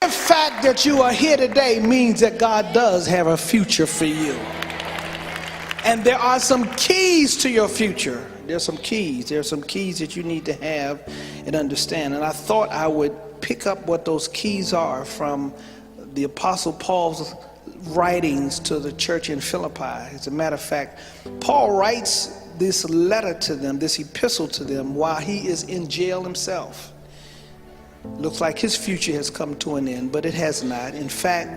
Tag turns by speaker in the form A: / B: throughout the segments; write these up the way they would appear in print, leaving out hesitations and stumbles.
A: The fact that you are here today means that God does have a future for you. And there are some keys to your future. There's some keys. There are some keys that you need to have and understand. And I thought I would pick up what those keys are from the Apostle Paul's writings to the church in Philippi. As a matter of fact, Paul writes this letter to them, this epistle to them, while he is in jail himself. Looks like his future has come to an end, but it has not. In fact,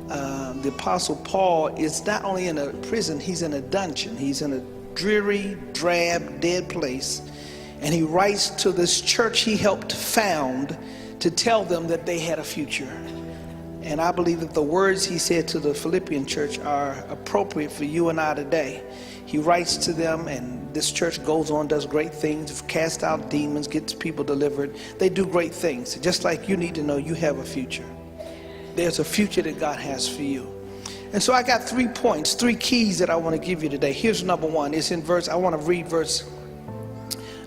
A: the Apostle Paul is not only in a prison, he's in a dungeon. He's in a dreary, drab, dead place. And he writes to this church he helped found to tell them that they had a future. And I believe that the words he said to the Philippian church are appropriate for you and I today. He writes to them, and this church goes on, does great things, casts out demons, gets people delivered. They do great things. Just like you need to know you have a future. There's a future that God has for you. And so I got 3 points, 3 keys that I want to give you today. Here's number 1. It's in verse, I want to read verse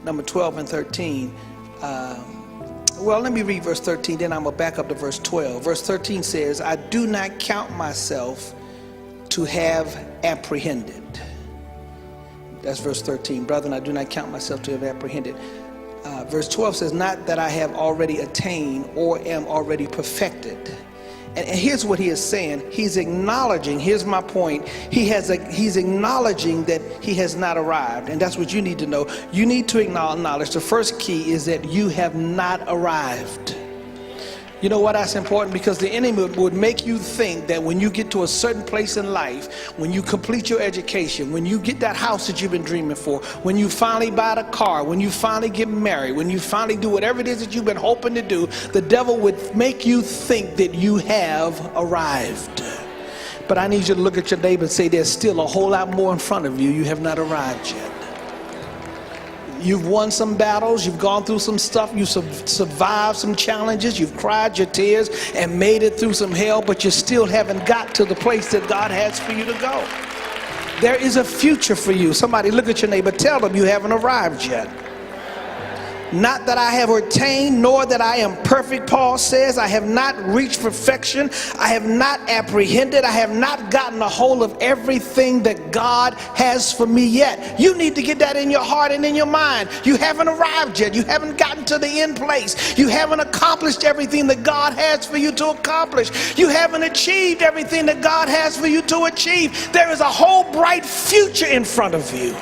A: number 12 and 13. Well, let me read verse 13, then I'm going to back up to verse 12. Verse 13 says, I do not count myself to have apprehended. That's verse 13. Brethren, I do not count myself to have apprehended. Verse 12 says, not that I have already attained or am already perfected. And here's what he is saying. He's acknowledging, here's my point, he's acknowledging that he has not arrived. And that's what you need to know. You need to acknowledge the first key is that you have not arrived. You know why that's important? Because the enemy would make you think that when you get to a certain place in life, when you complete your education, when you get that house that you've been dreaming for, when you finally buy the car, when you finally get married, when you finally do whatever it is that you've been hoping to do, the devil would make you think that you have arrived. But I need you to look at your neighbor and say, there's still a whole lot more in front of you. You have not arrived yet. You've won some battles, you've gone through some stuff, you've survived some challenges, you've cried your tears and made it through some hell, but you still haven't got to the place that God has for you to go. There is a future for you. Somebody look at your neighbor, tell them you haven't arrived yet. Not that I have attained, nor that I am perfect, Paul says. I have not reached perfection. I have not apprehended. I have not gotten a hold of everything that God has for me yet. You need to get that in your heart and in your mind. You haven't arrived yet. You haven't gotten to the end place. You haven't accomplished everything that God has for you to accomplish. You haven't achieved everything that God has for you to achieve. There is a whole bright future in front of you.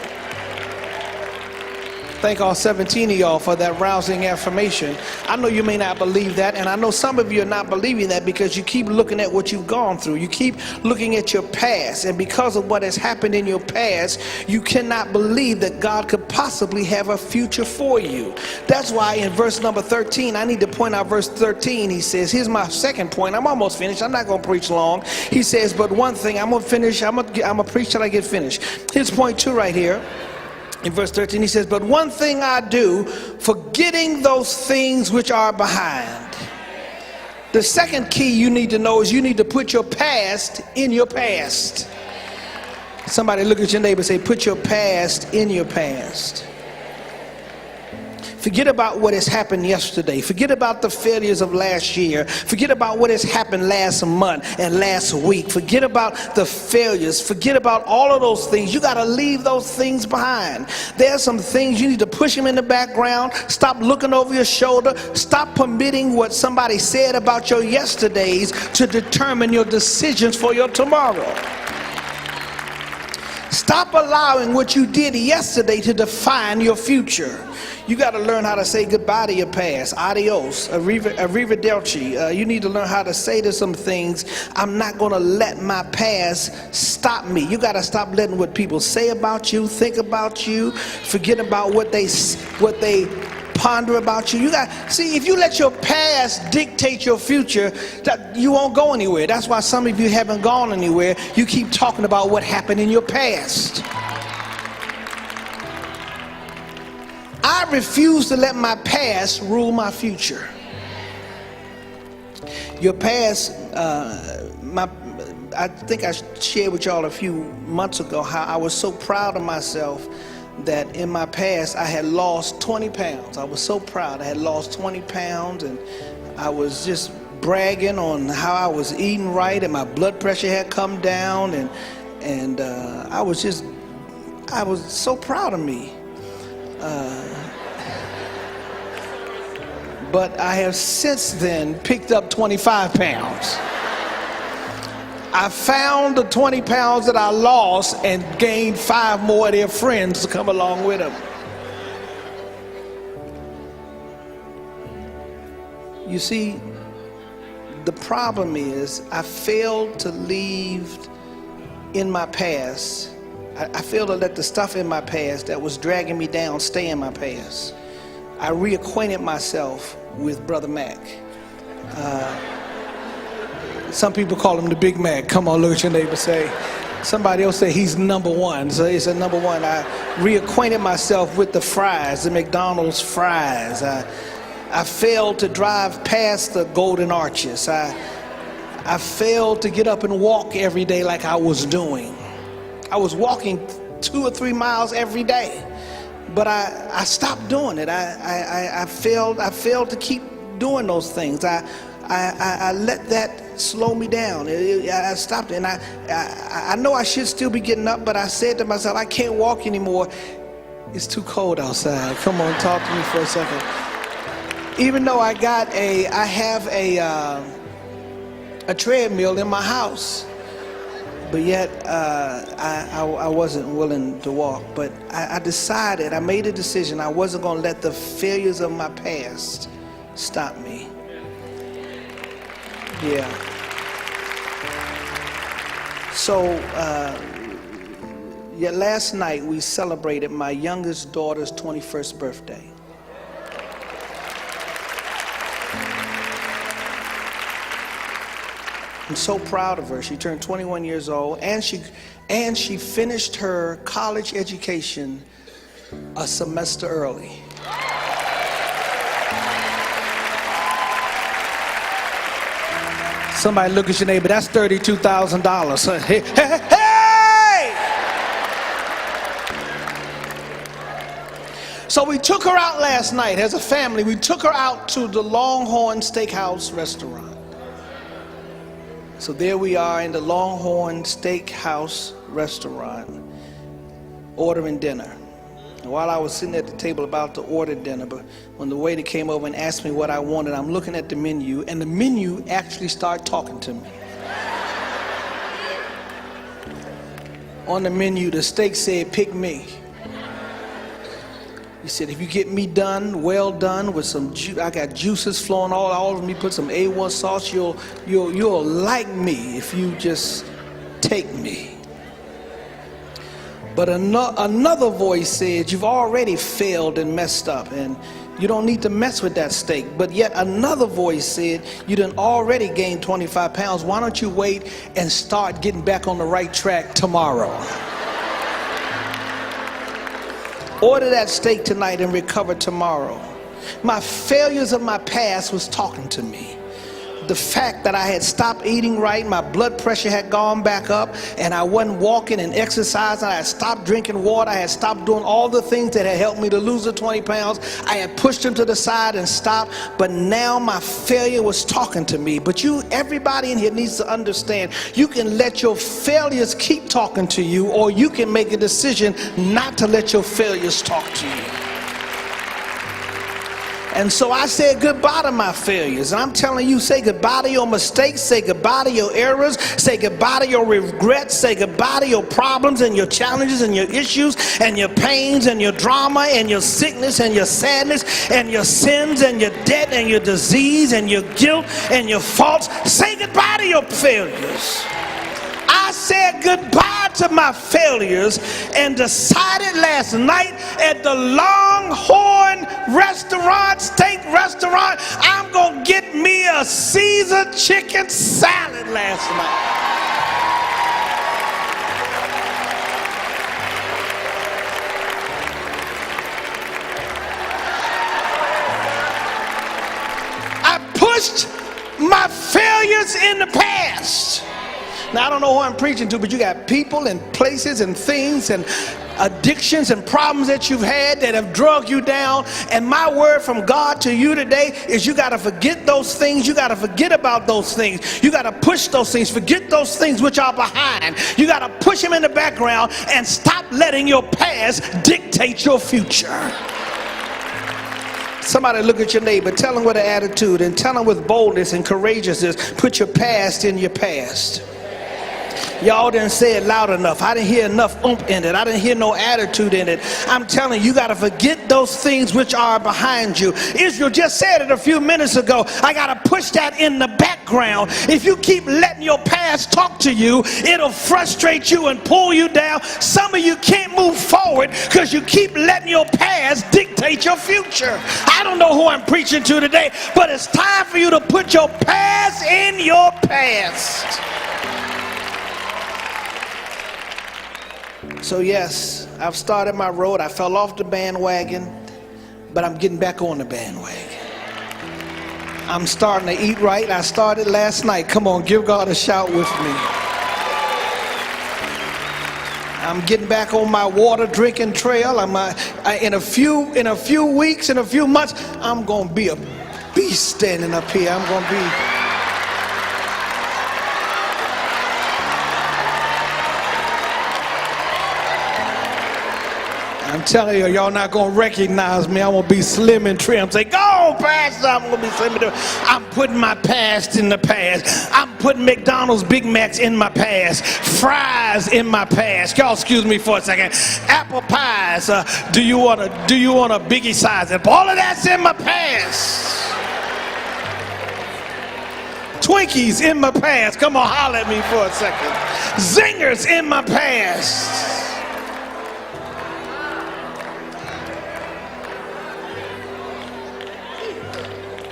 A: Thank all 17 of y'all for that rousing affirmation. I know you may not believe that, and I know some of you are not believing that because you keep looking at what you've gone through. You keep looking at your past, and because of what has happened in your past, you cannot believe that God could possibly have a future for you. That's why in verse number 13, I need to point out verse 13. He says, here's my second point. I'm almost finished. I'm not going to preach long. He says, but one thing, I'm going to finish. I'm going to preach till I get finished. Here's point 2 right here. In verse 13 he says, but one thing I do, forgetting those things which are behind. The second key you need to know is you need to put your past in your past. Somebody look at your neighbor and say, put your past in your past. Forget about what has happened yesterday. Forget about the failures of last year. Forget about what has happened last month and last week. Forget about the failures. Forget about all of those things. You got to leave those things behind. There are some things you need to push them in the background. Stop looking over your shoulder. Stop permitting what somebody said about your yesterdays to determine your decisions for your tomorrow. Stop allowing what you did yesterday to define your future. You got to learn how to say goodbye to your past. Adios, arrivederci. You need to learn how to say to some things, I'm not going to let my past stop me. You got to stop letting what people say about you, think about you, forget about what they ponder about you. See, if you let your past dictate your future, you won't go anywhere. That's why some of you haven't gone anywhere. You keep talking about what happened in your past. I refuse to let my past rule my future. Your past, I think I shared with y'all a few months ago how I was so proud of myself that in my past I had lost 20 pounds. I was so proud. I had lost 20 pounds and I was just bragging on how I was eating right and my blood pressure had come down, and I was so proud of me. But I have since then picked up 25 pounds. I found the 20 pounds that I lost and gained 5 more of their friends to come along with them. You see, the problem is I failed to leave in my past. I failed to let the stuff in my past that was dragging me down stay in my past. I reacquainted myself with Brother Mac. Some people call him the Big Mac. Come on, look at your neighbor, say. Somebody else say he's number one. So he said number one. I reacquainted myself with the fries, the McDonald's fries. I failed to drive past the Golden Arches. I failed to get up and walk every day like I was doing. I was walking 2 or 3 miles every day, but I stopped doing it. I failed to keep doing those things. I let that slow me down. I stopped, and I know I should still be getting up, but I said to myself, I can't walk anymore. It's too cold outside. Come on, talk to me for a second. Even though I have a treadmill in my house, but yet I wasn't willing to walk. But I made a decision. I wasn't going to let the failures of my past stop me. Yeah. So, last night we celebrated my youngest daughter's 21st birthday. I'm so proud of her. She turned 21 years old, and she finished her college education a semester early. Somebody look at your neighbor. That's $32,000. Hey, hey, hey! So we took her out last night as a family. We took her out to the Longhorn Steakhouse restaurant. So there we are in the Longhorn Steakhouse restaurant, ordering dinner. And while I was sitting at the table about to order dinner, but when the waiter came over and asked me what I wanted, I'm looking at the menu, and the menu actually started talking to me. On the menu, the steak said, "Pick me." He said, "If you get me done, well done, with some I got juices flowing all over me, put some A1 sauce, you'll like me if you just take me." But another voice said, "You've already failed and messed up, and you don't need to mess with that steak." But yet another voice said, "You done already gained 25 pounds. Why don't you wait and start getting back on the right track tomorrow? Order that steak tonight and recover tomorrow." My failures of my past was talking to me. The fact that I had stopped eating right, my blood pressure had gone back up, and I wasn't walking and exercising. I had stopped drinking water. I had stopped doing all the things that had helped me to lose the 20 pounds. I had pushed them to the side and stopped, but now my failure was talking to me. But everybody in here needs to understand, you can let your failures keep talking to you, or you can make a decision not to let your failures talk to you. And so I said goodbye to my failures. And I'm telling you, say goodbye to your mistakes, say goodbye to your errors, say goodbye to your regrets, say goodbye to your problems and your challenges and your issues and your pains and your drama and your sickness and your sadness and your sins and your debt and your disease and your guilt and your faults. Say goodbye to your failures. I said goodbye to my failures and decided last night at the Longhorn steak restaurant, I'm gonna get me a Caesar chicken salad last night. I pushed my failures in the past. Now, I don't know who I'm preaching to, but you got people and places and things and addictions and problems that you've had that have drug you down. And my word from God to you today is you got to forget those things. You got to forget about those things. You got to push those things. Forget those things which are behind. You got to push them in the background and stop letting your past dictate your future. Somebody look at your neighbor, tell them with an attitude, and tell them with boldness and courageousness, put your past in your past. Y'all didn't say it loud enough. I didn't hear enough oomph in it. I didn't hear no attitude in it. I'm telling you, you got to forget those things which are behind you. Israel just said it a few minutes ago. I got to push that in the background. If you keep letting your past talk to you, it'll frustrate you and pull you down. Some of you can't move forward because you keep letting your past dictate your future. I don't know who I'm preaching to today, but it's time for you to put your past in your past. So yes, I've started my road. I fell off the bandwagon, but I'm getting back on the bandwagon. I'm starting to eat right. I started last night. Come on, give God a shout with me. I'm getting back on my water drinking trail. In a few weeks, in a few months, I'm going to be a beast standing up here. I'm going to be... I'm telling you, y'all not going to recognize me. I'm going to be slim and trim. Say, go on, Pastor. I'm going to be slim and trim. I'm putting my past in the past. I'm putting McDonald's Big Macs in my past. Fries in my past. Y'all excuse me for a second. Apple pies. Do you want a biggie size? All of that's in my past. Twinkies in my past. Come on, holler at me for a second. Zingers in my past.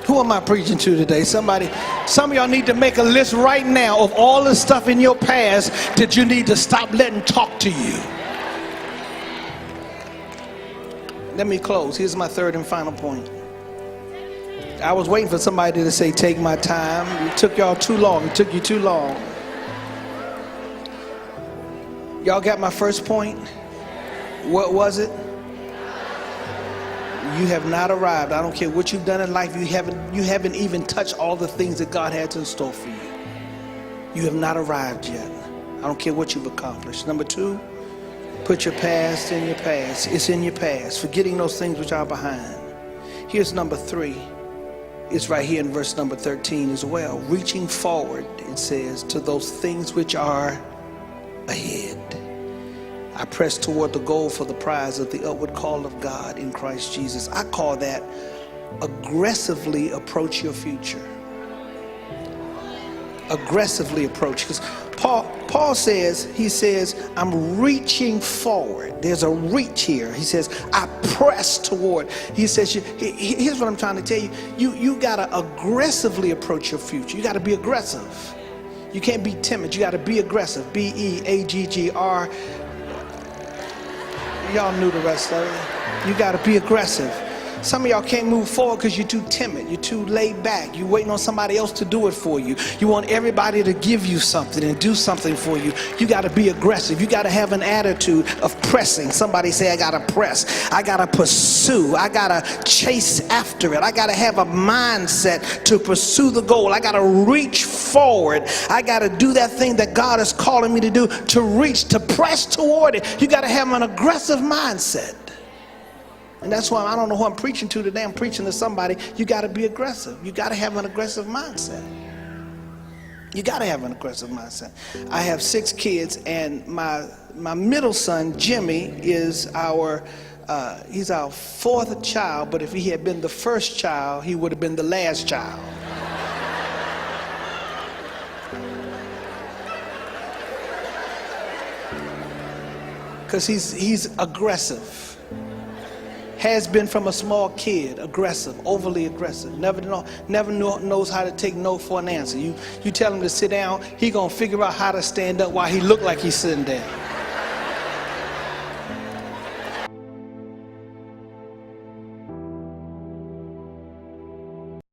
A: Who am I preaching to today? Some of y'all need to make a list right now of all the stuff in your past that you need to stop letting talk to you. Let me close. Here's my third and final point. I was waiting for somebody to say, take my time. It took y'all too long. It took you too long. Y'all got my first point? What was it? You have not arrived. I don't care what you've done in life. You haven't even touched all the things that God has in store for you. You have not arrived yet. I don't care what you've accomplished. Number two, put your past in your past. It's in your past. Forgetting those things which are behind. Here's number three. It's right here in verse number 13 as well. Reaching forward, it says, to those things which are ahead. I press toward the goal for the prize of the upward call of God in Christ Jesus. I call that aggressively approach your future. Aggressively approach. Because Paul says, he says, I'm reaching forward. There's a reach here. He says, I press toward. He says, here's what I'm trying to tell you. You got to aggressively approach your future. You got to be aggressive. You can't be timid. You got to be aggressive. B-E-A-G-G-R. Y'all knew the rest of it. You got to be aggressive. Some of y'all can't move forward because you're too timid. You're too laid back. You're waiting on somebody else to do it for you. You want everybody to give you something and do something for you. You got to be aggressive. You got to have an attitude of pressing. Somebody say, I got to press. I got to pursue. I got to chase after it. I got to have a mindset to pursue the goal. I got to reach forward. I got to do that thing that God is calling me to do, to reach, to press toward it. You got to have an aggressive mindset. And that's why I don't know who I'm preaching to today. I'm preaching to somebody. You got to be aggressive. You got to have an aggressive mindset. You got to have an aggressive mindset. I have 6 kids, and my middle son, Jimmy, is he's our 4th child. But if he had been the first child, he would have been the last child. Because he's aggressive. Has been from a small kid, aggressive, overly aggressive, never knows how to take no for an answer. You tell him to sit down, he gonna figure out how to stand up while he look like he's sitting down.